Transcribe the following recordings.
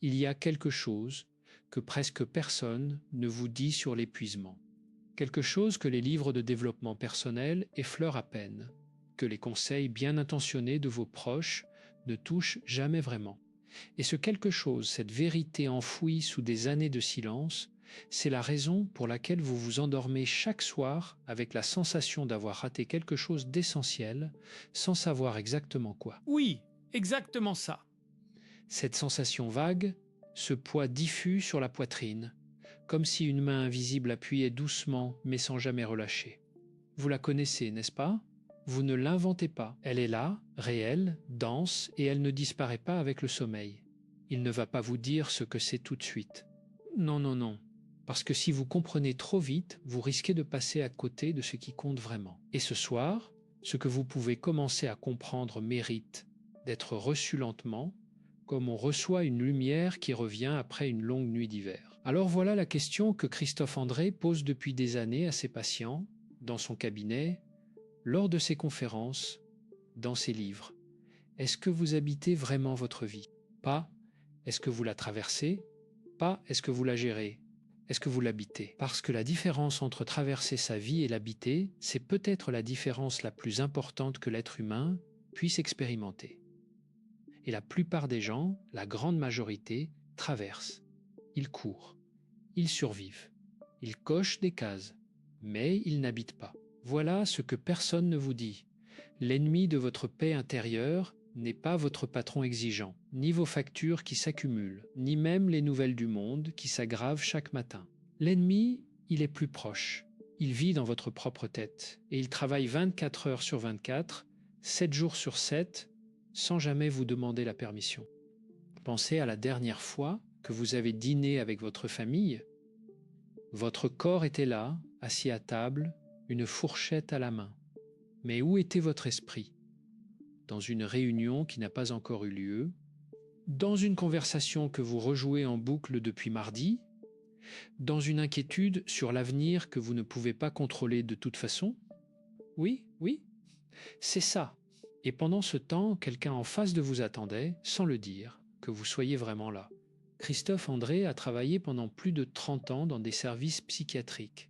il y a quelque chose que presque personne ne vous dit sur l'épuisement. Quelque chose que les livres de développement personnel effleurent à peine, que les conseils bien intentionnés de vos proches ne touchent jamais vraiment. Et ce quelque chose, cette vérité enfouie sous des années de silence, c'est la raison pour laquelle vous vous endormez chaque soir avec la sensation d'avoir raté quelque chose d'essentiel, sans savoir exactement quoi. Oui, exactement ça. Cette sensation vague, ce poids diffus sur la poitrine, comme si une main invisible appuyait doucement mais sans jamais relâcher. Vous la connaissez, n'est-ce pas? Vous ne l'inventez pas. Elle est là, réelle, dense, et elle ne disparaît pas avec le sommeil. Il ne va pas vous dire ce que c'est tout de suite. Non, non, non. Parce que si vous comprenez trop vite, vous risquez de passer à côté de ce qui compte vraiment. Et ce soir, ce que vous pouvez commencer à comprendre mérite d'être reçu lentement, comme on reçoit une lumière qui revient après une longue nuit d'hiver. Alors voilà la question que Christophe André pose depuis des années à ses patients, dans son cabinet, lors de ses conférences, dans ses livres. Est-ce que vous habitez vraiment votre vie? Pas est-ce que vous la traversez? Pas est-ce que vous la gérez? Est-ce que vous l'habitez? Parce que la différence entre traverser sa vie et l'habiter, c'est peut-être la différence la plus importante que l'être humain puisse expérimenter. Et la plupart des gens, la grande majorité, traversent. Ils courent. Ils survivent. Ils cochent des cases. Mais ils n'habitent pas. Voilà ce que personne ne vous dit. L'ennemi de votre paix intérieure n'est pas votre patron exigeant, ni vos factures qui s'accumulent, ni même les nouvelles du monde qui s'aggravent chaque matin. L'ennemi, il est plus proche. Il vit dans votre propre tête et il travaille 24 heures sur 24, 7 jours sur 7, sans jamais vous demander la permission. Pensez à la dernière fois que vous avez dîné avec votre famille. Votre corps était là, assis à table, une fourchette à la main. Mais où était votre esprit? Dans une réunion qui n'a pas encore eu lieu? Dans une conversation que vous rejouez en boucle depuis mardi? Dans une inquiétude sur l'avenir que vous ne pouvez pas contrôler de toute façon? Oui, oui, c'est ça. Et pendant ce temps, quelqu'un en face de vous attendait, sans le dire, que vous soyez vraiment là. Christophe André a travaillé pendant plus de 30 ans dans des services psychiatriques,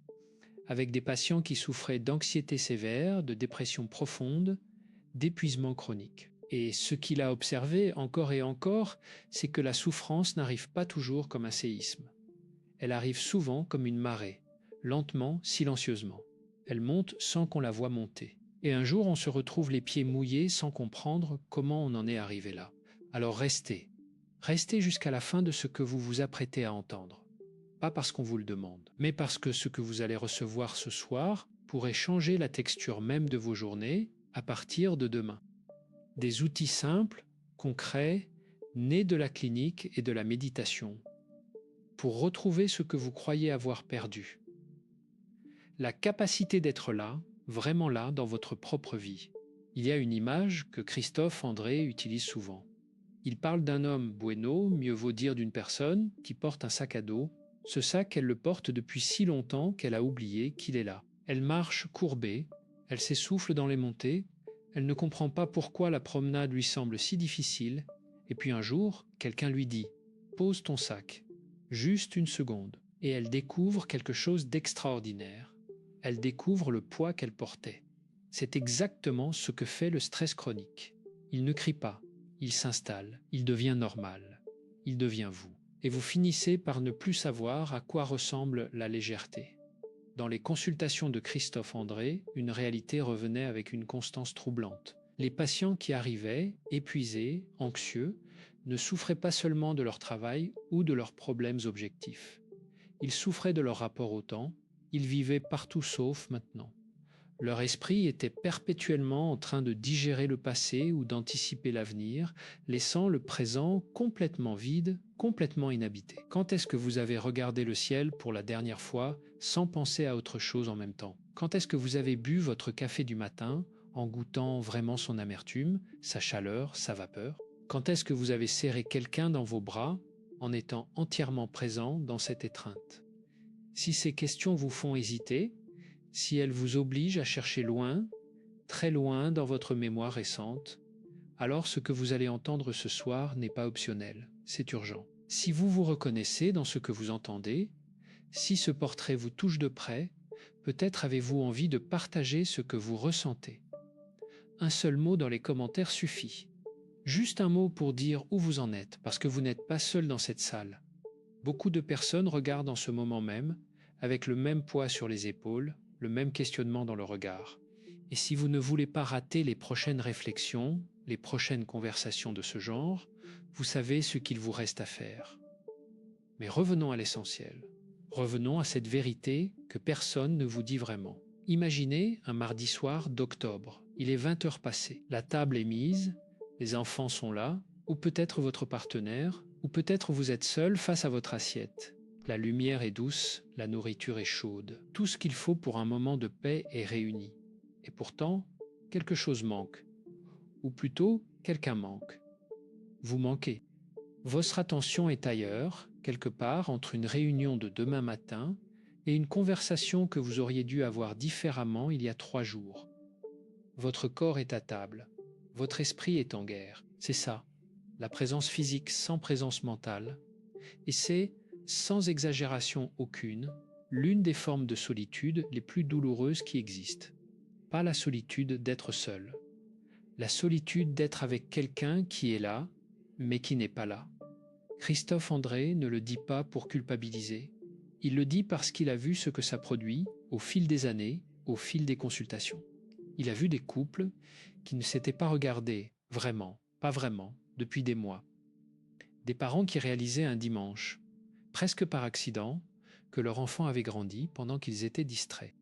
avec des patients qui souffraient d'anxiété sévère, de dépression profonde, d'épuisement chronique. Et ce qu'il a observé encore et encore, c'est que la souffrance n'arrive pas toujours comme un séisme. Elle arrive souvent comme une marée, lentement, silencieusement. Elle monte sans qu'on la voie monter. Et un jour, on se retrouve les pieds mouillés sans comprendre comment on en est arrivé là. Alors restez. Restez jusqu'à la fin de ce que vous vous apprêtez à entendre. Pas parce qu'on vous le demande, mais parce que ce que vous allez recevoir ce soir pourrait changer la texture même de vos journées à partir de demain. Des outils simples, concrets, nés de la clinique et de la méditation, pour retrouver ce que vous croyez avoir perdu. La capacité d'être là, vraiment là, dans votre propre vie. Il y a une image que Christophe André utilise souvent. Il parle d'un homme bueno, mieux vaut dire d'une personne, qui porte un sac à dos. Ce sac, elle le porte depuis si longtemps qu'elle a oublié qu'il est là. Elle marche courbée, elle s'essouffle dans les montées, elle ne comprend pas pourquoi la promenade lui semble si difficile, et puis un jour, quelqu'un lui dit « Pose ton sac ». Juste une seconde, et elle découvre quelque chose d'extraordinaire. Elle découvre le poids qu'elle portait. C'est exactement ce que fait le stress chronique. Il ne crie pas, il s'installe, il devient normal, il devient vous. Et vous finissez par ne plus savoir à quoi ressemble la légèreté. Dans les consultations de Christophe André, une réalité revenait avec une constance troublante. Les patients qui arrivaient, épuisés, anxieux, ne souffraient pas seulement de leur travail ou de leurs problèmes objectifs. Ils souffraient de leur rapport au temps, ils vivaient partout sauf maintenant. Leur esprit était perpétuellement en train de digérer le passé ou d'anticiper l'avenir, laissant le présent complètement vide, complètement inhabité. Quand est-ce que vous avez regardé le ciel pour la dernière fois sans penser à autre chose en même temps? Quand est-ce que vous avez bu votre café du matin en goûtant vraiment son amertume, sa chaleur, sa vapeur? Quand est-ce que vous avez serré quelqu'un dans vos bras en étant entièrement présent dans cette étreinte? Si ces questions vous font hésiter, si elles vous obligent à chercher loin, très loin dans votre mémoire récente, alors ce que vous allez entendre ce soir n'est pas optionnel, c'est urgent. Si vous vous reconnaissez dans ce que vous entendez, si ce portrait vous touche de près, peut-être avez-vous envie de partager ce que vous ressentez. Un seul mot dans les commentaires suffit. Juste un mot pour dire où vous en êtes, parce que vous n'êtes pas seul dans cette salle. Beaucoup de personnes regardent en ce moment même, avec le même poids sur les épaules, le même questionnement dans le regard. Et si vous ne voulez pas rater les prochaines réflexions, les prochaines conversations de ce genre, vous savez ce qu'il vous reste à faire. Mais revenons à l'essentiel. Revenons à cette vérité que personne ne vous dit vraiment. Imaginez un mardi soir d'octobre. Il est 20 heures passées. La table est mise, les enfants sont là, ou peut-être votre partenaire, ou peut-être vous êtes seul face à votre assiette. La lumière est douce, la nourriture est chaude. Tout ce qu'il faut pour un moment de paix est réuni. Et pourtant, quelque chose manque. Ou plutôt, quelqu'un manque. Vous manquez. Votre attention est ailleurs, quelque part entre une réunion de demain matin et une conversation que vous auriez dû avoir différemment il y a 3 jours. Votre corps est à table. Votre esprit est en guerre. C'est ça, la présence physique sans présence mentale. Et c'est, sans exagération aucune, l'une des formes de solitude les plus douloureuses qui existent. Pas la solitude d'être seul. La solitude d'être avec quelqu'un qui est là, mais qui n'est pas là. Christophe André ne le dit pas pour culpabiliser. Il le dit parce qu'il a vu ce que ça produit au fil des années, au fil des consultations. Il a vu des couples qui ne s'étaient pas regardés vraiment, pas vraiment, depuis des mois. Des parents qui réalisaient un dimanche, presque par accident, que leur enfant avait grandi pendant qu'ils étaient distraits.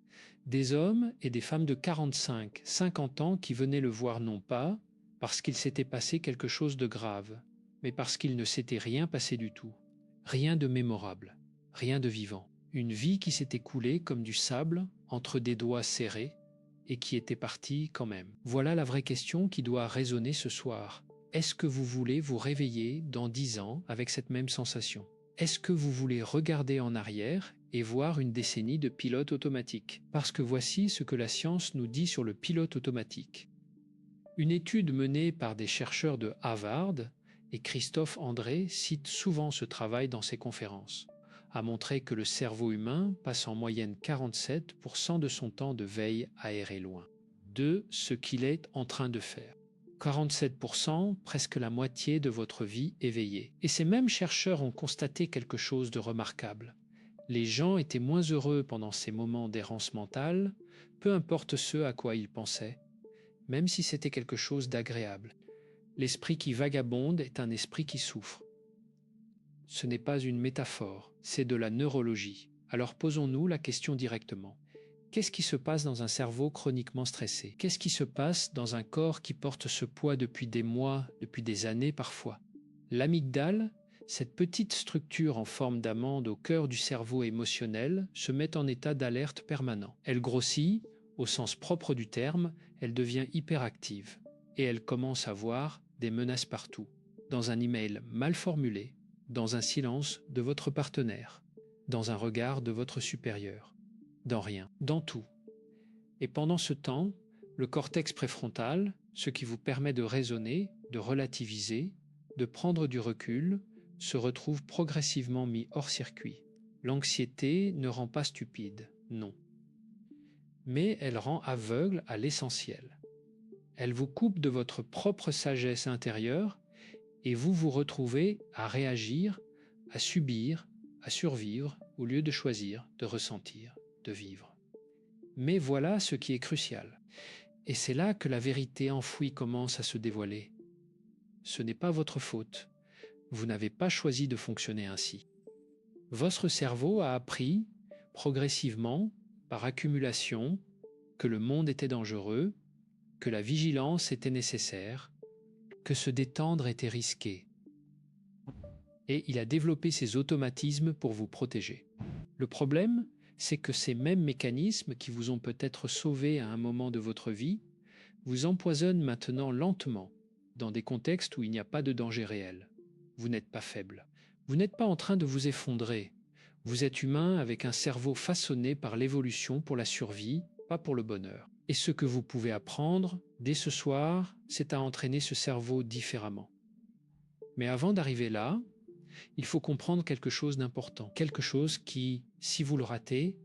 Des hommes et des femmes de 45, 50 ans qui venaient le voir non pas parce qu'il s'était passé quelque chose de grave, mais parce qu'il ne s'était rien passé du tout. Rien de mémorable, rien de vivant. Une vie qui s'était coulée comme du sable entre des doigts serrés et qui était partie quand même. Voilà la vraie question qui doit résonner ce soir. Est-ce que vous voulez vous réveiller dans 10 ans avec cette même sensation? Est-ce que vous voulez regarder en arrière et voir une décennie de pilote automatique? Parce que voici ce que la science nous dit sur le pilote automatique. Une étude menée par des chercheurs de Harvard, et Christophe André cite souvent ce travail dans ses conférences, a montré que le cerveau humain passe en moyenne 47% de son temps de veille aéré loin de ce qu'il est en train de faire. 47%, presque la moitié de votre vie éveillée. Et ces mêmes chercheurs ont constaté quelque chose de remarquable. Les gens étaient moins heureux pendant ces moments d'errance mentale, peu importe ce à quoi ils pensaient, même si c'était quelque chose d'agréable. L'esprit qui vagabonde est un esprit qui souffre. Ce n'est pas une métaphore, c'est de la neurologie. Alors posons-nous la question directement. Qu'est-ce qui se passe dans un cerveau chroniquement stressé? Qu'est-ce qui se passe dans un corps qui porte ce poids depuis des mois, depuis des années parfois? L'amygdale, cette petite structure en forme d'amande au cœur du cerveau émotionnel, se met en état d'alerte permanent. Elle grossit, au sens propre du terme, elle devient hyperactive et elle commence à voir des menaces partout, dans un email mal formulé, dans un silence de votre partenaire, dans un regard de votre supérieur. Dans rien, dans tout. Et pendant ce temps, le cortex préfrontal, ce qui vous permet de raisonner, de relativiser, de prendre du recul, se retrouve progressivement mis hors circuit. L'anxiété ne rend pas stupide, non. Mais elle rend aveugle à l'essentiel. Elle vous coupe de votre propre sagesse intérieure et vous vous retrouvez à réagir, à subir, à survivre, au lieu de choisir, de ressentir, de vivre. Mais voilà ce qui est crucial. Et c'est là que la vérité enfouie commence à se dévoiler. Ce n'est pas votre faute. Vous n'avez pas choisi de fonctionner ainsi. Votre cerveau a appris, progressivement, par accumulation, que le monde était dangereux, que la vigilance était nécessaire, que se détendre était risqué. Et il a développé ses automatismes pour vous protéger. Le problème, c'est que ces mêmes mécanismes qui vous ont peut-être sauvé à un moment de votre vie vous empoisonnent maintenant lentement dans des contextes où il n'y a pas de danger réel. Vous n'êtes pas faible. Vous n'êtes pas en train de vous effondrer. Vous êtes humain avec un cerveau façonné par l'évolution pour la survie, pas pour le bonheur. Et ce que vous pouvez apprendre dès ce soir, c'est à entraîner ce cerveau différemment. Mais avant d'arriver là, il faut comprendre quelque chose d'important, quelque chose qui, si vous le ratez,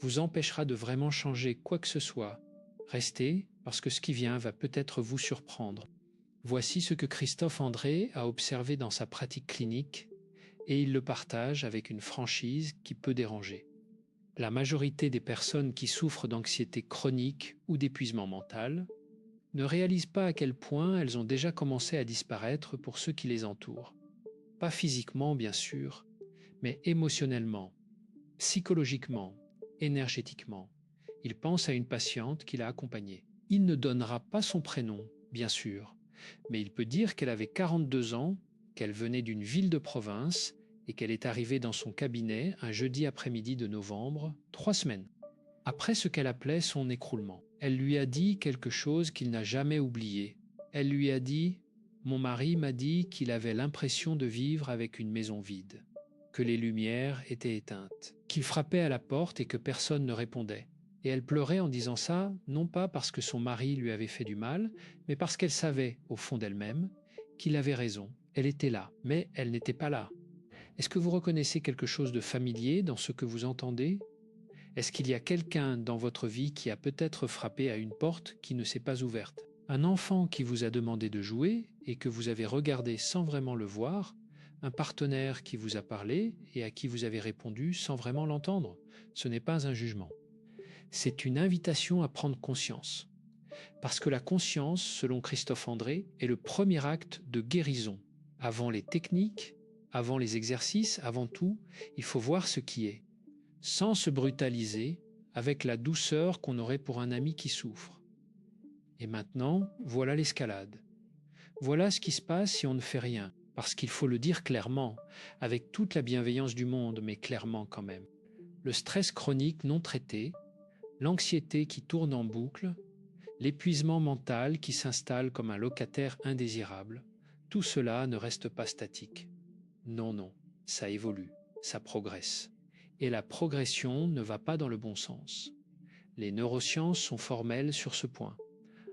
vous empêchera de vraiment changer quoi que ce soit. Restez, parce que ce qui vient va peut-être vous surprendre. Voici ce que Christophe André a observé dans sa pratique clinique et il le partage avec une franchise qui peut déranger. La majorité des personnes qui souffrent d'anxiété chronique ou d'épuisement mental ne réalisent pas à quel point elles ont déjà commencé à disparaître pour ceux qui les entourent. Pas physiquement, bien sûr, mais émotionnellement, psychologiquement, énergétiquement. Il pense à une patiente qu'il a accompagnée. Il ne donnera pas son prénom, bien sûr, mais il peut dire qu'elle avait 42 ans, qu'elle venait d'une ville de province et qu'elle est arrivée dans son cabinet un jeudi après-midi de novembre, 3 semaines après ce qu'elle appelait son écroulement. Elle lui a dit quelque chose qu'il n'a jamais oublié. Elle lui a dit « Mon mari m'a dit qu'il avait l'impression de vivre avec une maison vide, que les lumières étaient éteintes, qu'il frappait à la porte et que personne ne répondait. » Et elle pleurait en disant ça, non pas parce que son mari lui avait fait du mal, mais parce qu'elle savait, au fond d'elle-même, qu'il avait raison. Elle était là, mais elle n'était pas là. Est-ce que vous reconnaissez quelque chose de familier dans ce que vous entendez ? Est-ce qu'il y a quelqu'un dans votre vie qui a peut-être frappé à une porte qui ne s'est pas ouverte? Un enfant qui vous a demandé de jouer et que vous avez regardé sans vraiment le voir? Un partenaire qui vous a parlé et à qui vous avez répondu sans vraiment l'entendre? Ce n'est pas un jugement. C'est une invitation à prendre conscience. Parce que la conscience, selon Christophe André, est le premier acte de guérison. Avant les techniques, avant les exercices, avant tout, il faut voir ce qui est, sans se brutaliser, avec la douceur qu'on aurait pour un ami qui souffre. Et maintenant, voilà l'escalade. Voilà ce qui se passe si on ne fait rien, parce qu'il faut le dire clairement, avec toute la bienveillance du monde, mais clairement quand même. Le stress chronique non traité, l'anxiété qui tourne en boucle, l'épuisement mental qui s'installe comme un locataire indésirable, tout cela ne reste pas statique. Non, non, ça évolue, ça progresse. Et la progression ne va pas dans le bon sens. Les neurosciences sont formelles sur ce point.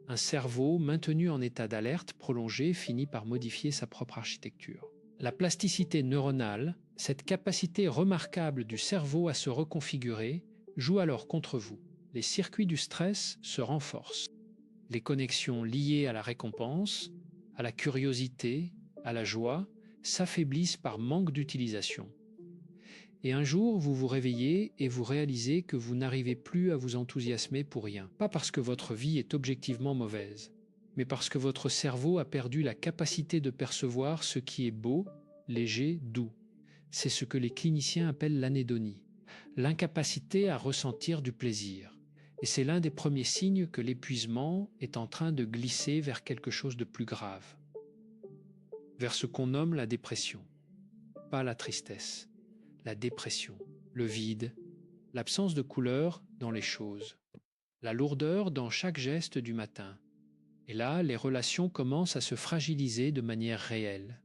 Un cerveau maintenu en état d'alerte prolongé finit par modifier sa propre architecture. La plasticité neuronale, cette capacité remarquable du cerveau à se reconfigurer, joue alors contre vous. Les circuits du stress se renforcent. Les connexions liées à la récompense, à la curiosité, à la joie, s'affaiblissent par manque d'utilisation. Et un jour, vous vous réveillez et vous réalisez que vous n'arrivez plus à vous enthousiasmer pour rien. Pas parce que votre vie est objectivement mauvaise, mais parce que votre cerveau a perdu la capacité de percevoir ce qui est beau, léger, doux. C'est ce que les cliniciens appellent l'anédonie, l'incapacité à ressentir du plaisir. Et c'est l'un des premiers signes que l'épuisement est en train de glisser vers quelque chose de plus grave, vers ce qu'on nomme la dépression, pas la tristesse. La dépression, le vide, l'absence de couleur dans les choses, la lourdeur dans chaque geste du matin. Et là, les relations commencent à se fragiliser de manière réelle.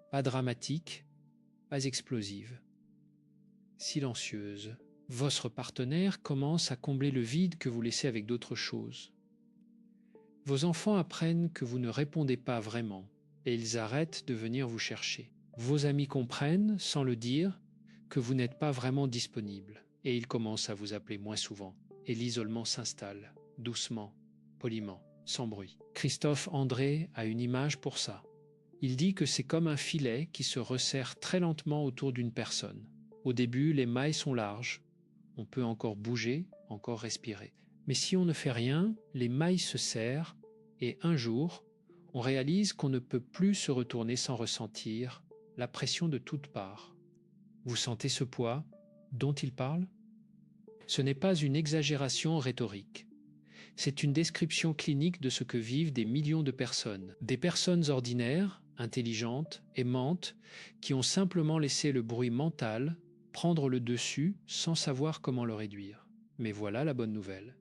Pas dramatique, pas explosive. Silencieuse. Votre partenaire commence à combler le vide que vous laissez avec d'autres choses. Vos enfants apprennent que vous ne répondez pas vraiment et ils arrêtent de venir vous chercher. Vos amis comprennent, sans le dire, que vous n'êtes pas vraiment disponible et ils commencent à vous appeler moins souvent et l'isolement s'installe, doucement, poliment, sans bruit. Christophe André a une image pour ça. Il dit que c'est comme un filet qui se resserre très lentement autour d'une personne. Au début, les mailles sont larges, on peut encore bouger, encore respirer. Mais si on ne fait rien, les mailles se serrent et un jour, on réalise qu'on ne peut plus se retourner sans ressentir la pression de toutes parts. Vous sentez ce poids dont il parle? Ce n'est pas une exagération rhétorique. C'est une description clinique de ce que vivent des millions de personnes. Des personnes ordinaires, intelligentes, aimantes, qui ont simplement laissé le bruit mental prendre le dessus sans savoir comment le réduire. Mais voilà la bonne nouvelle.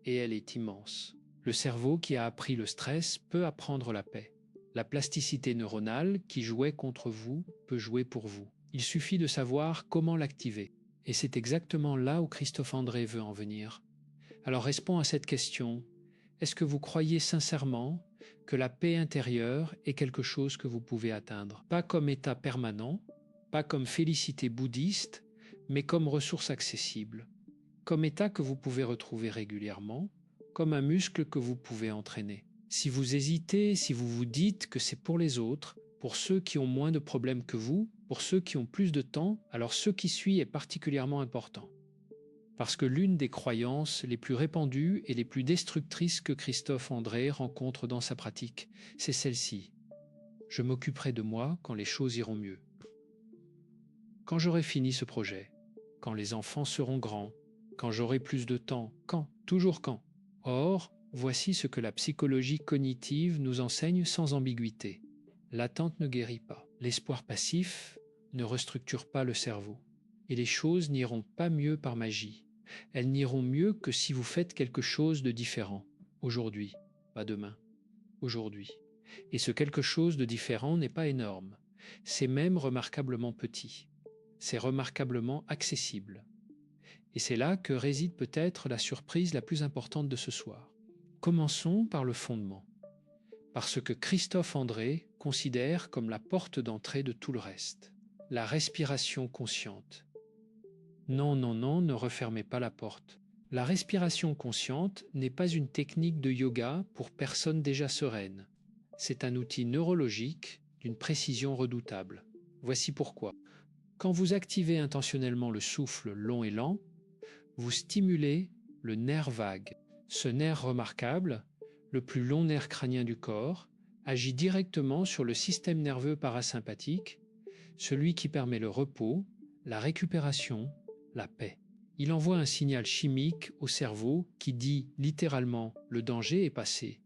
Et elle est immense. Le cerveau qui a appris le stress peut apprendre la paix. La plasticité neuronale qui jouait contre vous peut jouer pour vous. Il suffit de savoir comment l'activer. Et c'est exactement là où Christophe André veut en venir. Alors répondons à cette question. Est-ce que vous croyez sincèrement que la paix intérieure est quelque chose que vous pouvez atteindre? Pas comme état permanent, pas comme félicité bouddhiste, mais comme ressource accessible, comme état que vous pouvez retrouver régulièrement, comme un muscle que vous pouvez entraîner. Si vous hésitez, si vous vous dites que c'est pour les autres, pour ceux qui ont moins de problèmes que vous, pour ceux qui ont plus de temps, alors ce qui suit est particulièrement important. Parce que l'une des croyances les plus répandues et les plus destructrices que Christophe André rencontre dans sa pratique, c'est celle-ci. Je m'occuperai de moi quand les choses iront mieux. Quand j'aurai fini ce projet, quand les enfants seront grands, quand j'aurai plus de temps, quand, toujours quand. Or, voici ce que la psychologie cognitive nous enseigne sans ambiguïté. L'attente ne guérit pas. L'espoir passif ne restructure pas le cerveau. Et les choses n'iront pas mieux par magie. Elles n'iront mieux que si vous faites quelque chose de différent. Aujourd'hui, pas demain. Aujourd'hui. Et ce quelque chose de différent n'est pas énorme. C'est même remarquablement petit. C'est remarquablement accessible. Et c'est là que réside peut-être la surprise la plus importante de ce soir. Commençons par le fondement. Par ce que Christophe André considère comme la porte d'entrée de tout le reste. La respiration consciente. Non, non, non, ne refermez pas la porte. La respiration consciente n'est pas une technique de yoga pour personnes déjà sereines. C'est un outil neurologique d'une précision redoutable. Voici pourquoi. Quand vous activez intentionnellement le souffle long et lent, vous stimulez le nerf vague. Ce nerf remarquable, le plus long nerf crânien du corps, agit directement sur le système nerveux parasympathique, celui qui permet le repos, la récupération, la paix. Il envoie un signal chimique au cerveau qui dit littéralement « le danger est passé ».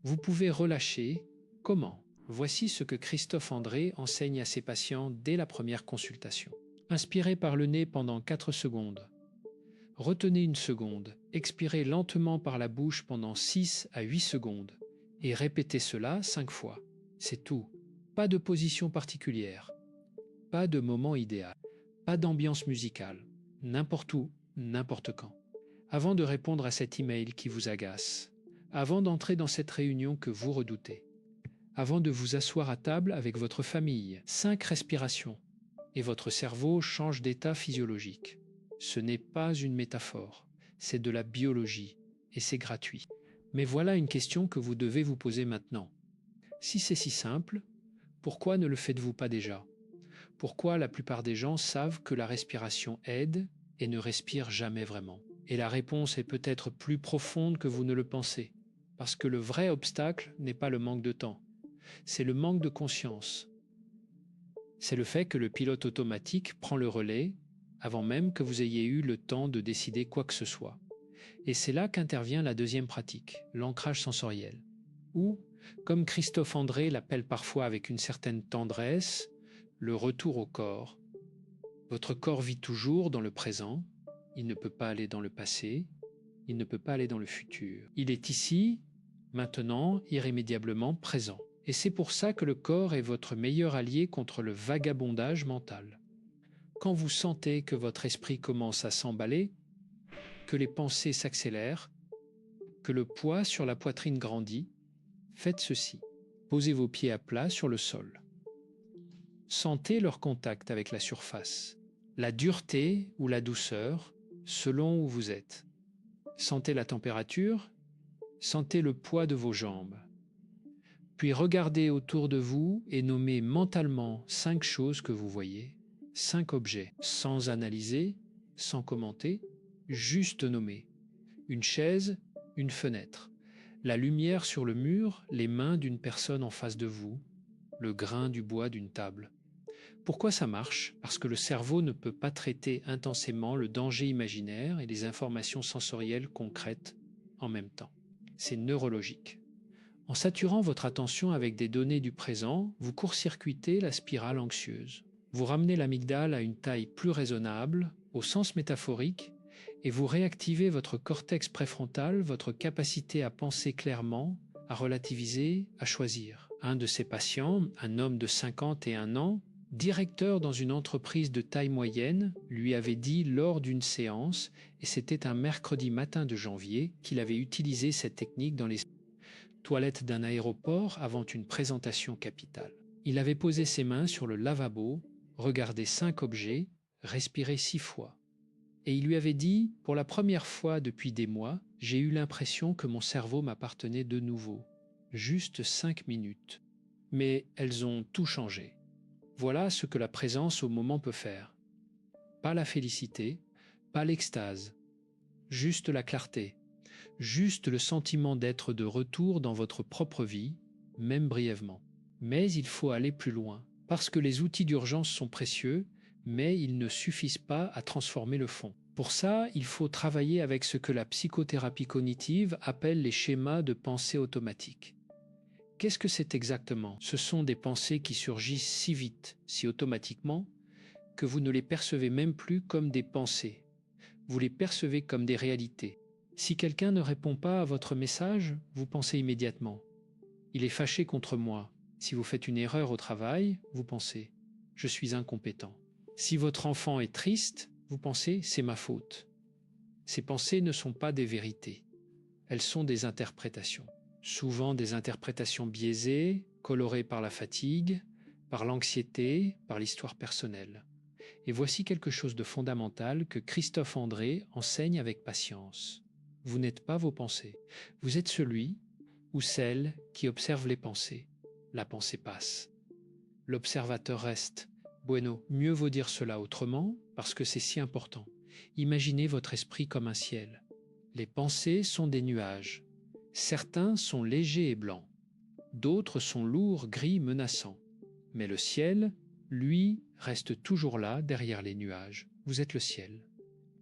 Vous pouvez relâcher. Comment? Voici ce que Christophe André enseigne à ses patients dès la première consultation. Inspirez par le nez pendant 4 secondes. Retenez une seconde, expirez lentement par la bouche pendant 6 à 8 secondes et répétez cela 5 fois. C'est tout. Pas de position particulière, pas de moment idéal, pas d'ambiance musicale, n'importe où, n'importe quand. Avant de répondre à cet email qui vous agace, avant d'entrer dans cette réunion que vous redoutez, avant de vous asseoir à table avec votre famille, 5 respirations et votre cerveau change d'état physiologique. Ce n'est pas une métaphore, c'est de la biologie et c'est gratuit. Mais voilà une question que vous devez vous poser maintenant. Si c'est si simple, pourquoi ne le faites-vous pas déjà? Pourquoi la plupart des gens savent que la respiration aide et ne respirent jamais vraiment? Et la réponse est peut-être plus profonde que vous ne le pensez, parce que le vrai obstacle n'est pas le manque de temps, c'est le manque de conscience. C'est le fait que le pilote automatique prend le relais avant même que vous ayez eu le temps de décider quoi que ce soit. Et c'est là qu'intervient la deuxième pratique, l'ancrage sensoriel, ou, comme Christophe André l'appelle parfois avec une certaine tendresse, le retour au corps. Votre corps vit toujours dans le présent, il ne peut pas aller dans le passé, il ne peut pas aller dans le futur. Il est ici, maintenant, irrémédiablement présent. Et c'est pour ça que le corps est votre meilleur allié contre le vagabondage mental. Quand vous sentez que votre esprit commence à s'emballer, que les pensées s'accélèrent, que le poids sur la poitrine grandit, faites ceci. Posez vos pieds à plat sur le sol. Sentez leur contact avec la surface, la dureté ou la douceur, selon où vous êtes. Sentez la température, sentez le poids de vos jambes. Puis regardez autour de vous et nommez mentalement 5 choses que vous voyez, 5 objets, sans analyser, sans commenter, juste nommer. Une chaise, une fenêtre, la lumière sur le mur, les mains d'une personne en face de vous, le grain du bois d'une table. Pourquoi ça marche? Parce que le cerveau ne peut pas traiter intensément le danger imaginaire et les informations sensorielles concrètes en même temps. C'est neurologique. En saturant votre attention avec des données du présent, vous court-circuitez la spirale anxieuse. Vous ramenez l'amygdale à une taille plus raisonnable, au sens métaphorique, et vous réactivez votre cortex préfrontal, votre capacité à penser clairement, à relativiser, à choisir. Un de ses patients, un homme de 51 ans, directeur dans une entreprise de taille moyenne, lui avait dit lors d'une séance, et c'était un mercredi matin de janvier, qu'il avait utilisé cette technique dans les toilettes d'un aéroport avant une présentation capitale. Il avait posé ses mains sur le lavabo Regardez 5 objets, respirez 6 fois. Et il lui avait dit, pour la première fois depuis des mois, j'ai eu l'impression que mon cerveau m'appartenait de nouveau. Juste 5 minutes. Mais elles ont tout changé. Voilà ce que la présence au moment peut faire. Pas la félicité, pas l'extase, juste la clarté, juste le sentiment d'être de retour dans votre propre vie, même brièvement. Mais il faut aller plus loin, parce que les outils d'urgence sont précieux, mais ils ne suffisent pas à transformer le fond. Pour ça, il faut travailler avec ce que la psychothérapie cognitive appelle les schémas de pensée automatique. Qu'est-ce que c'est exactement? Ce sont des pensées qui surgissent si vite, si automatiquement, que vous ne les percevez même plus comme des pensées. Vous les percevez comme des réalités. Si quelqu'un ne répond pas à votre message, vous pensez immédiatement « il est fâché contre moi ». Si vous faites une erreur au travail, vous pensez « je suis incompétent ». Si votre enfant est triste, vous pensez « c'est ma faute ». Ces pensées ne sont pas des vérités. Elles sont des interprétations. Souvent des interprétations biaisées, colorées par la fatigue, par l'anxiété, par l'histoire personnelle. Et voici quelque chose de fondamental que Christophe André enseigne avec patience. Vous n'êtes pas vos pensées. Vous êtes celui ou celle qui observe les pensées. La pensée passe. L'observateur reste. Bueno, mieux vaut dire cela autrement parce que c'est si important. Imaginez votre esprit comme un ciel. Les pensées sont des nuages. Certains sont légers et blancs. D'autres sont lourds, gris, menaçants. Mais le ciel, lui, reste toujours là, derrière les nuages. Vous êtes le ciel,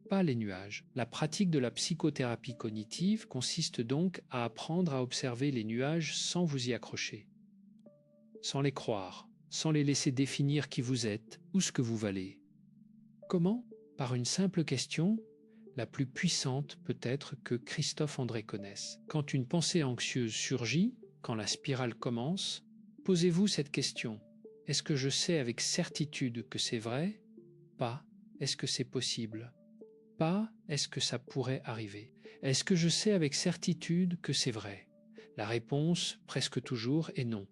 pas les nuages. La pratique de la psychothérapie cognitive consiste donc à apprendre à observer les nuages sans vous y accrocher, sans les croire, sans les laisser définir qui vous êtes ou ce que vous valez. Comment? Par une simple question, la plus puissante peut-être que Christophe André connaisse. Quand une pensée anxieuse surgit, quand la spirale commence, posez-vous cette question. Est-ce que je sais avec certitude que c'est vrai? Pas. Est-ce que c'est possible? Pas. Est-ce que ça pourrait arriver? Est-ce que je sais avec certitude que c'est vrai? La réponse, presque toujours, est non.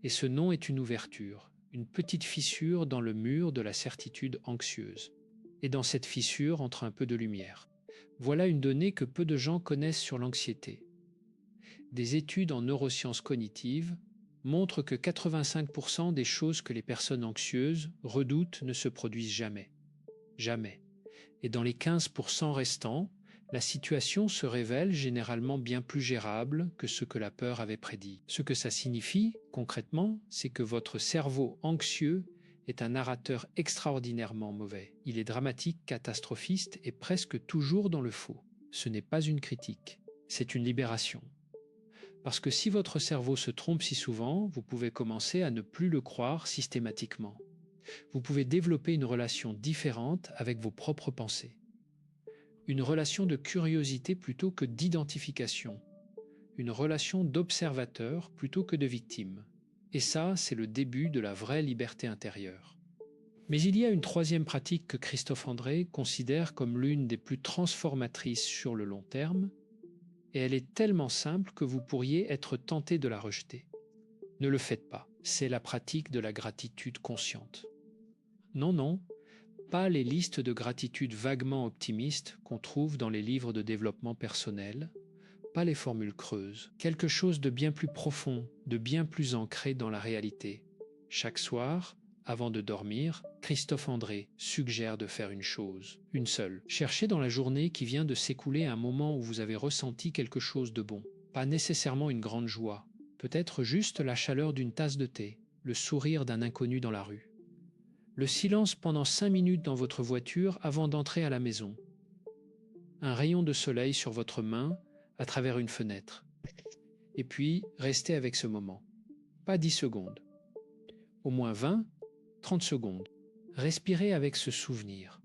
Et ce non est une ouverture, une petite fissure dans le mur de la certitude anxieuse. Et dans cette fissure entre un peu de lumière. Voilà une donnée que peu de gens connaissent sur l'anxiété. Des études en neurosciences cognitives montrent que 85% des choses que les personnes anxieuses redoutent ne se produisent jamais. Jamais. Et dans les 15% restants, la situation se révèle généralement bien plus gérable que ce que la peur avait prédit. Ce que ça signifie, concrètement, c'est que votre cerveau anxieux est un narrateur extraordinairement mauvais. Il est dramatique, catastrophiste et presque toujours dans le faux. Ce n'est pas une critique, c'est une libération. Parce que si votre cerveau se trompe si souvent, vous pouvez commencer à ne plus le croire systématiquement. Vous pouvez développer une relation différente avec vos propres pensées. Une relation de curiosité plutôt que d'identification. Une relation d'observateur plutôt que de victime. Et ça, c'est le début de la vraie liberté intérieure. Mais il y a une troisième pratique que Christophe André considère comme l'une des plus transformatrices sur le long terme, et elle est tellement simple que vous pourriez être tenté de la rejeter. Ne le faites pas, c'est la pratique de la gratitude consciente. Non, non, pas les listes de gratitude vaguement optimistes qu'on trouve dans les livres de développement personnel, pas les formules creuses, quelque chose de bien plus profond, de bien plus ancré dans la réalité. Chaque soir, avant de dormir, Christophe André suggère de faire une chose, une seule. Cherchez dans la journée qui vient de s'écouler un moment où vous avez ressenti quelque chose de bon. Pas nécessairement une grande joie, peut-être juste la chaleur d'une tasse de thé, le sourire d'un inconnu dans la rue. Le silence pendant 5 minutes dans votre voiture avant d'entrer à la maison. Un rayon de soleil sur votre main à travers une fenêtre. Et puis, restez avec ce moment. Pas 10 secondes. Au moins 20, 30 secondes. Respirez avec ce souvenir.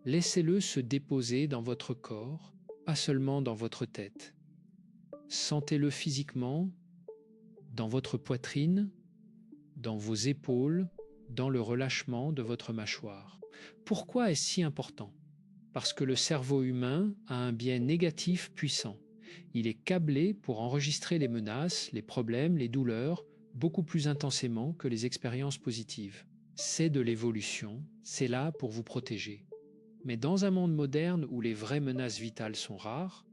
Laissez-le se déposer dans votre corps, pas seulement dans votre tête. Sentez-le physiquement, dans votre poitrine, dans vos épaules, dans le relâchement de votre mâchoire. Pourquoi est-ce si important? Parce que le cerveau humain a un biais négatif puissant. Il est câblé pour enregistrer les menaces, les problèmes, les douleurs, beaucoup plus intensément que les expériences positives. c'est de l'évolution, c'est là pour vous protéger. Mais dans un monde moderne où les vraies menaces vitales sont rares,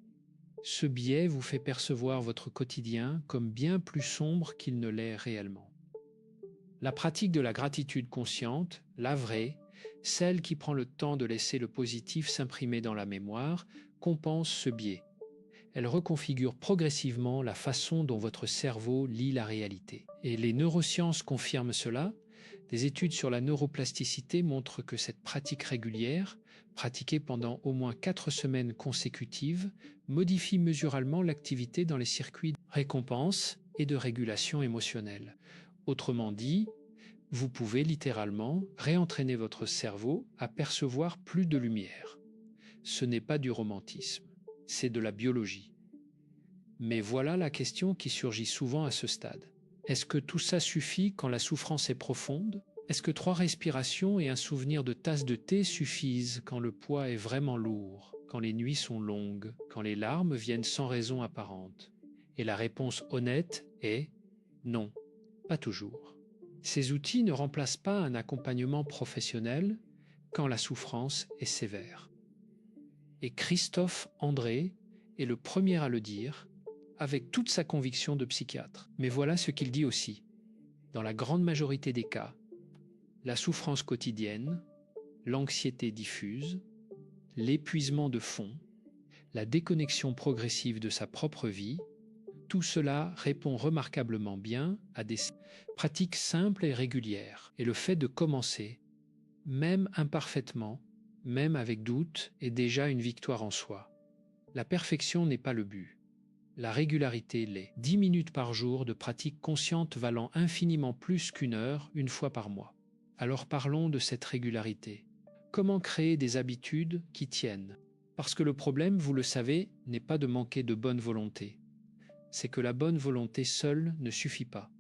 ce biais vous fait percevoir votre quotidien comme bien plus sombre qu'il ne l'est réellement. La pratique de la gratitude consciente, la vraie, celle qui prend le temps de laisser le positif s'imprimer dans la mémoire, compense ce biais. Elle reconfigure progressivement la façon dont votre cerveau lit la réalité. Et les neurosciences confirment cela. Des études sur la neuroplasticité montrent que cette pratique régulière, pratiquée pendant au moins 4 semaines consécutives, modifie mesurablement l'activité dans les circuits de récompense et de régulation émotionnelle. Autrement dit, vous pouvez littéralement réentraîner votre cerveau à percevoir plus de lumière. Ce n'est pas du romantisme, c'est de la biologie. Mais voilà la question qui surgit souvent à ce stade. Est-ce que tout ça suffit quand la souffrance est profonde? Est-ce que 3 respirations et un souvenir de tasse de thé suffisent quand le poids est vraiment lourd, quand les nuits sont longues, quand les larmes viennent sans raison apparente? Et la réponse honnête est non, pas toujours. Ces outils ne remplacent pas un accompagnement professionnel quand la souffrance est sévère. Et Christophe André est le premier à le dire, avec toute sa conviction de psychiatre. Mais voilà ce qu'il dit aussi. Dans la grande majorité des cas, la souffrance quotidienne, l'anxiété diffuse, l'épuisement de fond, la déconnexion progressive de sa propre vie, tout cela répond remarquablement bien à des pratiques simples et régulières. Et le fait de commencer, même imparfaitement, même avec doute, est déjà une victoire en soi. La perfection n'est pas le but. La régularité l'est. 10 minutes par jour de pratique consciente valant infiniment plus qu'une heure, une fois par mois. Alors parlons de cette régularité. Comment créer des habitudes qui tiennent? Parce que le problème, vous le savez, n'est pas de manquer de bonne volonté. C'est que la bonne volonté seule ne suffit pas.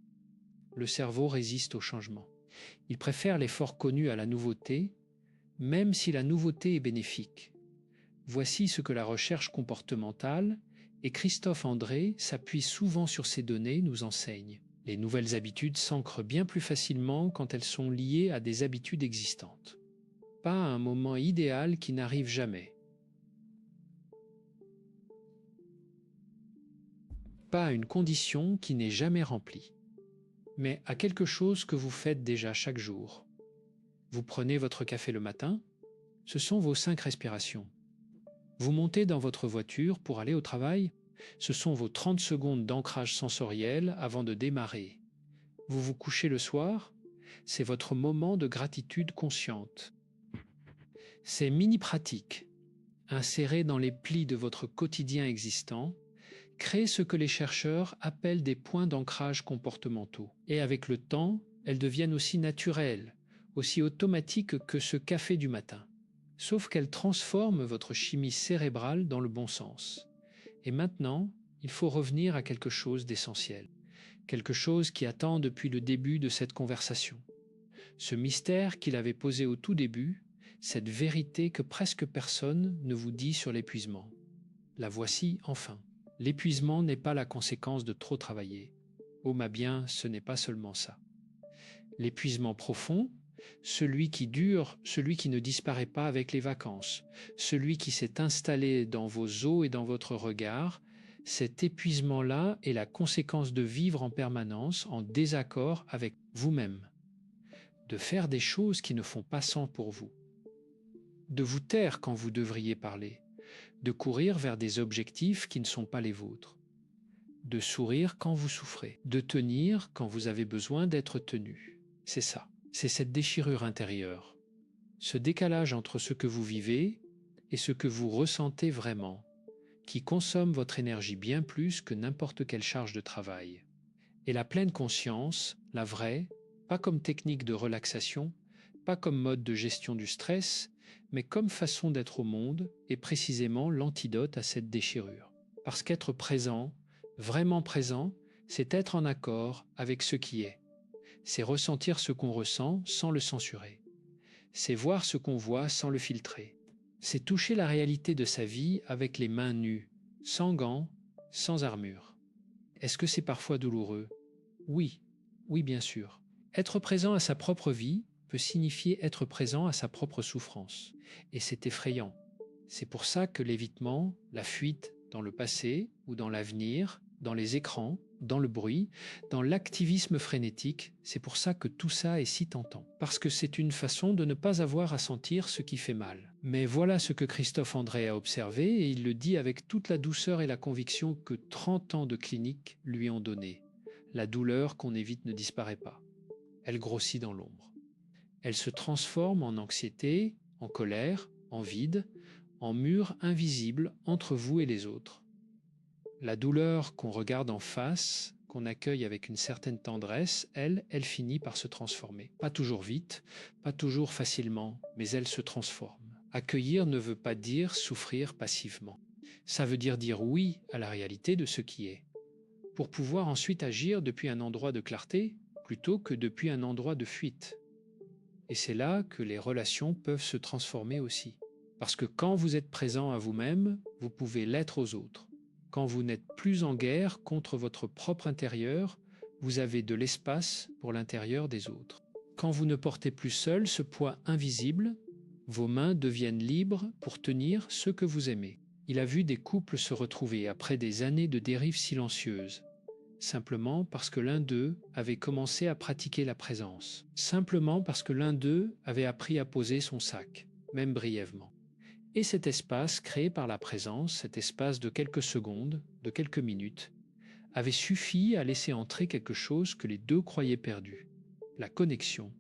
Le cerveau résiste au changement. Il préfère l'effort connu à la nouveauté, même si la nouveauté est bénéfique. Voici ce que la recherche comportementale, et Christophe André s'appuie souvent sur ces données, nous enseigne. Les nouvelles habitudes s'ancrent bien plus facilement quand elles sont liées à des habitudes existantes. Pas à un moment idéal qui n'arrive jamais. Pas à une condition qui n'est jamais remplie, mais à quelque chose que vous faites déjà chaque jour. Vous prenez votre café le matin, ce sont vos 5 respirations. Vous montez dans votre voiture pour aller au travail, ce sont vos 30 secondes d'ancrage sensoriel avant de démarrer. Vous vous couchez le soir, c'est votre moment de gratitude consciente. Ces mini-pratiques, insérées dans les plis de votre quotidien existant, créent ce que les chercheurs appellent des points d'ancrage comportementaux. Et avec le temps, elles deviennent aussi naturelles, aussi automatiques que ce café du matin. Sauf qu'elles transforment votre chimie cérébrale dans le bon sens. Et maintenant, il faut revenir à quelque chose d'essentiel. Quelque chose qui attend depuis le début de cette conversation. Ce mystère qu'il avait posé au tout début, cette vérité que presque personne ne vous dit sur l'épuisement. La voici enfin. L'épuisement n'est pas la conséquence de trop travailler. Oh ma bien, ce n'est pas seulement ça. L'épuisement profond, celui qui dure, celui qui ne disparaît pas avec les vacances, celui qui s'est installé dans vos os et dans votre regard, cet épuisement-là est la conséquence de vivre en permanence en désaccord avec vous-même, de faire des choses qui ne font pas sens pour vous, de vous taire quand vous devriez parler, de courir vers des objectifs qui ne sont pas les vôtres, de sourire quand vous souffrez, de tenir quand vous avez besoin d'être tenu. C'est ça, c'est cette déchirure intérieure, ce décalage entre ce que vous vivez et ce que vous ressentez vraiment, qui consomme votre énergie bien plus que n'importe quelle charge de travail. Et la pleine conscience, la vraie, pas comme technique de relaxation, pas comme mode de gestion du stress, mais comme façon d'être au monde est précisément l'antidote à cette déchirure. Parce qu'être présent, vraiment présent, c'est être en accord avec ce qui est. C'est ressentir ce qu'on ressent sans le censurer. C'est voir ce qu'on voit sans le filtrer. C'est toucher la réalité de sa vie avec les mains nues, sans gants, sans armure. Est-ce que c'est parfois douloureux? Oui, oui bien sûr. Être présent à sa propre vie, peut signifier être présent à sa propre souffrance. Et c'est effrayant. C'est pour ça que l'évitement, la fuite dans le passé ou dans l'avenir, dans les écrans, dans le bruit, dans l'activisme frénétique, c'est pour ça que tout ça est si tentant. Parce que c'est une façon de ne pas avoir à sentir ce qui fait mal. Mais voilà ce que Christophe André a observé et il le dit avec toute la douceur et la conviction que 30 ans de clinique lui ont donné. La douleur qu'on évite ne disparaît pas. Elle grossit dans l'ombre. Elle se transforme en anxiété, en colère, en vide, en mur invisible entre vous et les autres. La douleur qu'on regarde en face, qu'on accueille avec une certaine tendresse, elle finit par se transformer. Pas toujours vite, pas toujours facilement, mais elle se transforme. Accueillir ne veut pas dire souffrir passivement. Ça veut dire oui à la réalité de ce qui est, pour pouvoir ensuite agir depuis un endroit de clarté plutôt que depuis un endroit de fuite. Et c'est là que les relations peuvent se transformer aussi. Parce que quand vous êtes présent à vous-même, vous pouvez l'être aux autres. Quand vous n'êtes plus en guerre contre votre propre intérieur, vous avez de l'espace pour l'intérieur des autres. Quand vous ne portez plus seul ce poids invisible, vos mains deviennent libres pour tenir ce que vous aimez. Il a vu des couples se retrouver après des années de dérive silencieuse, simplement parce que l'un d'eux avait commencé à pratiquer la présence, simplement parce que l'un d'eux avait appris à poser son sac, même brièvement. Et cet espace créé par la présence, cet espace de quelques secondes, de quelques minutes, avait suffi à laisser entrer quelque chose que les deux croyaient perdu, la connexion,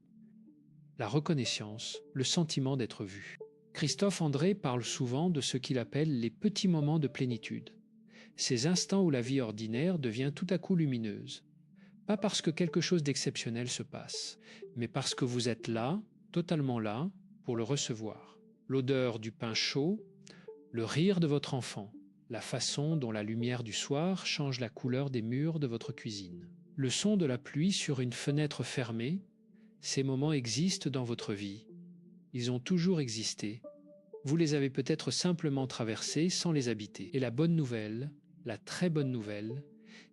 la reconnaissance, le sentiment d'être vu. Christophe André parle souvent de ce qu'il appelle les petits moments de plénitude, ces instants où la vie ordinaire devient tout à coup lumineuse. Pas parce que quelque chose d'exceptionnel se passe, mais parce que vous êtes là, totalement là, pour le recevoir. L'odeur du pain chaud, le rire de votre enfant, la façon dont la lumière du soir change la couleur des murs de votre cuisine. Le son de la pluie sur une fenêtre fermée, ces moments existent dans votre vie. Ils ont toujours existé. Vous les avez peut-être simplement traversés sans les habiter. Et la bonne nouvelle, la très bonne nouvelle,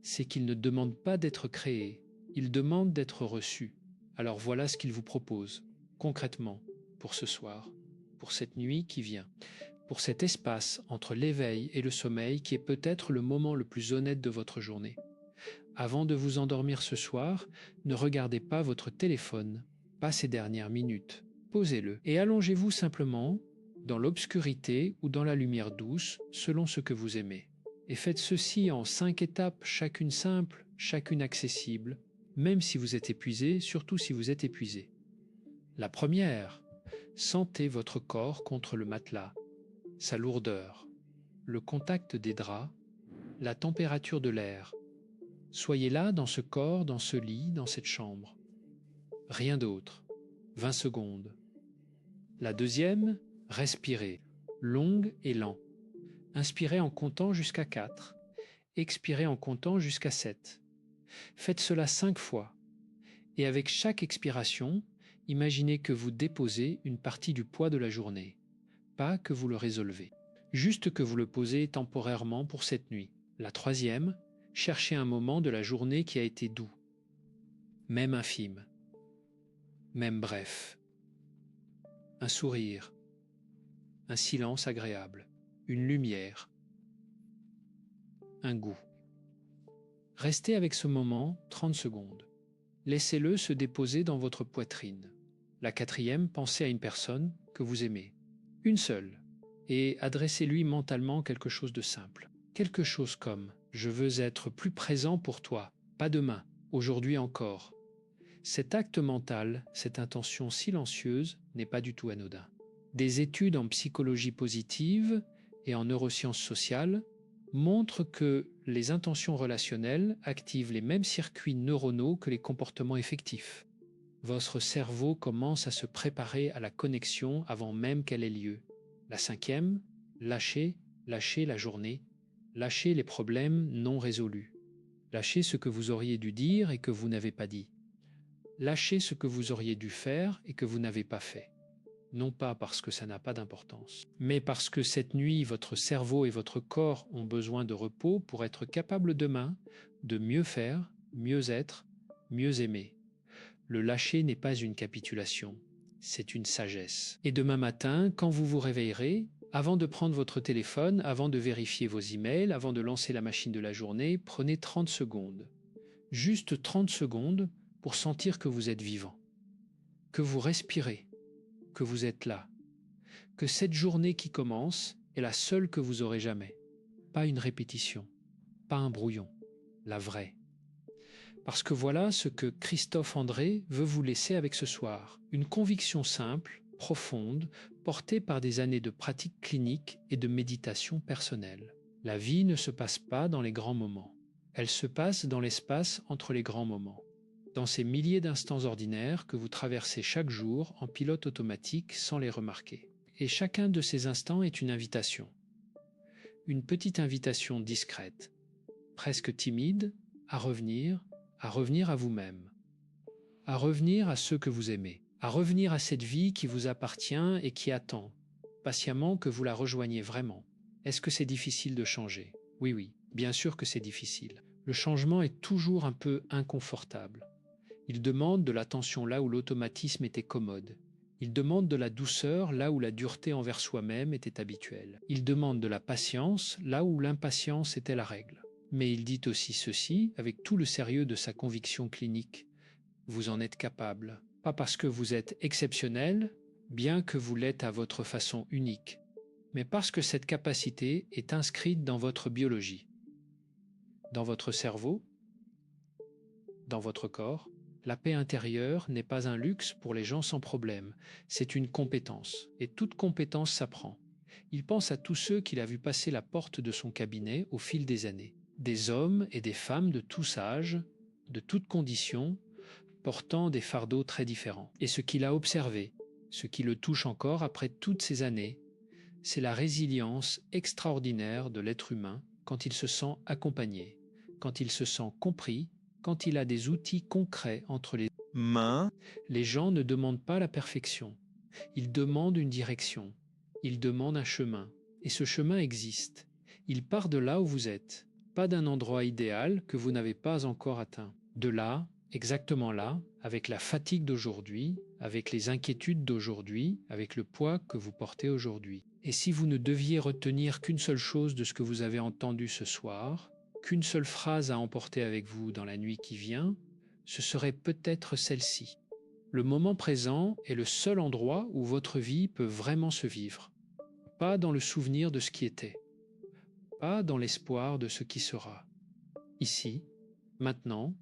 c'est qu'ils ne demandent pas d'être créés, ils demandent d'être reçus. Alors voilà ce qu'ils vous proposent, concrètement, pour ce soir, pour cette nuit qui vient, pour cet espace entre l'éveil et le sommeil qui est peut-être le moment le plus honnête de votre journée. Avant de vous endormir ce soir, ne regardez pas votre téléphone, pas ces dernières minutes. Posez-le et allongez-vous simplement dans l'obscurité ou dans la lumière douce, selon ce que vous aimez. Et faites ceci en 5 étapes, chacune simple, chacune accessible, même si vous êtes épuisé, surtout si vous êtes épuisé. La première, sentez votre corps contre le matelas, sa lourdeur, le contact des draps, la température de l'air. Soyez là dans ce corps, dans ce lit, dans cette chambre. Rien d'autre. 20 secondes. La deuxième, respirez, longue et lent. Inspirez en comptant jusqu'à 4. Expirez en comptant jusqu'à 7. Faites cela 5 fois. Et avec chaque expiration, imaginez que vous déposez une partie du poids de la journée. Pas que vous le résolvez. Juste que vous le posez temporairement pour cette nuit. La troisième, cherchez un moment de la journée qui a été doux. Même infime. Même bref. Un sourire. Un silence agréable. Une lumière. Un goût. Restez avec ce moment 30 secondes. Laissez-le se déposer dans votre poitrine. La quatrième, pensez à une personne que vous aimez. Une seule. Et adressez-lui mentalement quelque chose de simple. Quelque chose comme « Je veux être plus présent pour toi, pas demain, aujourd'hui encore ». Cet acte mental, cette intention silencieuse n'est pas du tout anodin. Des études en psychologie positive et en neurosciences sociales montrent que les intentions relationnelles activent les mêmes circuits neuronaux que les comportements effectifs. Votre cerveau commence à se préparer à la connexion avant même qu'elle ait lieu. La cinquième, lâchez la journée, lâchez les problèmes non résolus. Lâchez ce que vous auriez dû dire et que vous n'avez pas dit. Lâchez ce que vous auriez dû faire et que vous n'avez pas fait. Non pas parce que ça n'a pas d'importance, mais parce que cette nuit, votre cerveau et votre corps ont besoin de repos pour être capables demain de mieux faire, mieux être, mieux aimer. Le lâcher n'est pas une capitulation, c'est une sagesse. Et demain matin, quand vous vous réveillerez, avant de prendre votre téléphone, avant de vérifier vos emails, avant de lancer la machine de la journée, prenez 30 secondes. Juste 30 secondes pour sentir que vous êtes vivant, que vous respirez, que vous êtes là, que cette journée qui commence est la seule que vous aurez jamais. Pas une répétition, pas un brouillon, la vraie. Parce que voilà ce que Christophe André veut vous laisser avec ce soir. Une conviction simple, profonde, portée par des années de pratique clinique et de méditation personnelle. La vie ne se passe pas dans les grands moments. Elle se passe dans l'espace entre les grands moments. Dans ces milliers d'instants ordinaires que vous traversez chaque jour en pilote automatique sans les remarquer. Et chacun de ces instants est une invitation. Une petite invitation discrète, presque timide, à revenir à vous-même, à revenir à ceux que vous aimez, à revenir à cette vie qui vous appartient et qui attend patiemment que vous la rejoigniez vraiment. Est-ce que c'est difficile de changer? Oui, bien sûr que c'est difficile. Le changement est toujours un peu inconfortable. Il demande de l'attention là où l'automatisme était commode. Il demande de la douceur là où la dureté envers soi-même était habituelle. Il demande de la patience là où l'impatience était la règle. Mais il dit aussi ceci avec tout le sérieux de sa conviction clinique. Vous en êtes capable. Pas parce que vous êtes exceptionnel, bien que vous l'êtes à votre façon unique, mais parce que cette capacité est inscrite dans votre biologie, dans votre cerveau, dans votre corps. La paix intérieure n'est pas un luxe pour les gens sans problème, c'est une compétence, et toute compétence s'apprend. Il pense à tous ceux qu'il a vu passer la porte de son cabinet au fil des années. Des hommes et des femmes de tous âges, de toutes conditions, portant des fardeaux très différents. Et ce qu'il a observé, ce qui le touche encore après toutes ces années, c'est la résilience extraordinaire de l'être humain quand il se sent accompagné, quand il se sent compris, quand il a des outils concrets entre les mains. Les gens ne demandent pas la perfection, ils demandent une direction, ils demandent un chemin, et ce chemin existe. Il part de là où vous êtes, pas d'un endroit idéal que vous n'avez pas encore atteint. De là, exactement là, avec la fatigue d'aujourd'hui, avec les inquiétudes d'aujourd'hui, avec le poids que vous portez aujourd'hui. Et si vous ne deviez retenir qu'une seule chose de ce que vous avez entendu ce soir, qu'une seule phrase à emporter avec vous dans la nuit qui vient, ce serait peut-être celle-ci. Le moment présent est le seul endroit où votre vie peut vraiment se vivre. Pas dans le souvenir de ce qui était, pas dans l'espoir de ce qui sera. Ici, maintenant,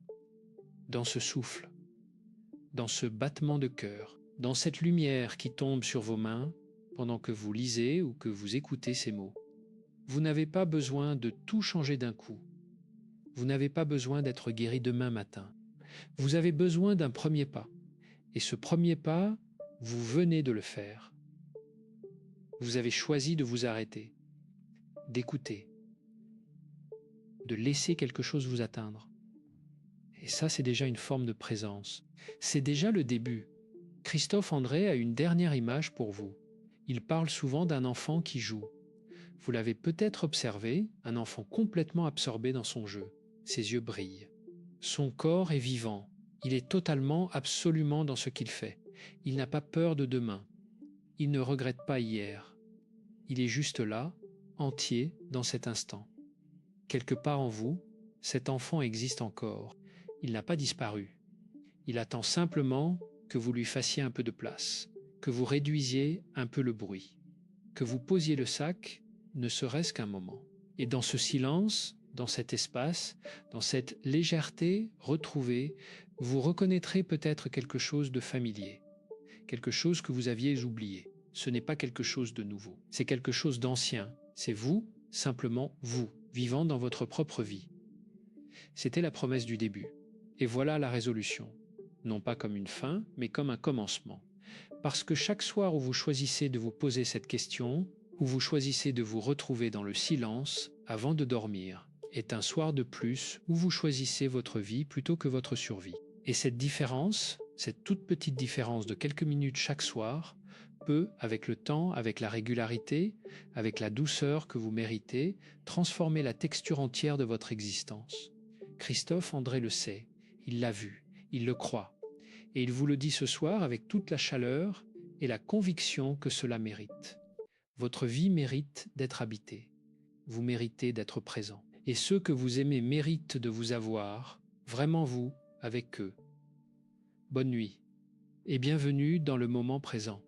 dans ce souffle, dans ce battement de cœur, dans cette lumière qui tombe sur vos mains pendant que vous lisez ou que vous écoutez ces mots. Vous n'avez pas besoin de tout changer d'un coup. Vous n'avez pas besoin d'être guéri demain matin. Vous avez besoin d'un premier pas. Et ce premier pas, vous venez de le faire. Vous avez choisi de vous arrêter, d'écouter, de laisser quelque chose vous atteindre. Et ça, c'est déjà une forme de présence. C'est déjà le début. Christophe André a une dernière image pour vous. Il parle souvent d'un enfant qui joue. Vous l'avez peut-être observé, un enfant complètement absorbé dans son jeu. Ses yeux brillent. Son corps est vivant. Il est totalement, absolument dans ce qu'il fait. Il n'a pas peur de demain. Il ne regrette pas hier. Il est juste là, entier, dans cet instant. Quelque part en vous, cet enfant existe encore. Il n'a pas disparu. Il attend simplement que vous lui fassiez un peu de place, que vous réduisiez un peu le bruit, que vous posiez le sac, ne serait-ce qu'un moment. Et dans ce silence, dans cet espace, dans cette légèreté retrouvée, vous reconnaîtrez peut-être quelque chose de familier, quelque chose que vous aviez oublié. Ce n'est pas quelque chose de nouveau, c'est quelque chose d'ancien. C'est vous, simplement vous, vivant dans votre propre vie. C'était la promesse du début. Et voilà la résolution. Non pas comme une fin, mais comme un commencement. Parce que chaque soir où vous choisissez de vous poser cette question, où vous choisissez de vous retrouver dans le silence avant de dormir, est un soir de plus où vous choisissez votre vie plutôt que votre survie. Et cette différence, cette toute petite différence de quelques minutes chaque soir, peut, avec le temps, avec la régularité, avec la douceur que vous méritez, transformer la texture entière de votre existence. Christophe André le sait, il l'a vu, il le croit. Et il vous le dit ce soir avec toute la chaleur et la conviction que cela mérite. Votre vie mérite d'être habitée. Vous méritez d'être présent. Et ceux que vous aimez méritent de vous avoir, vraiment vous, avec eux. Bonne nuit et bienvenue dans le moment présent.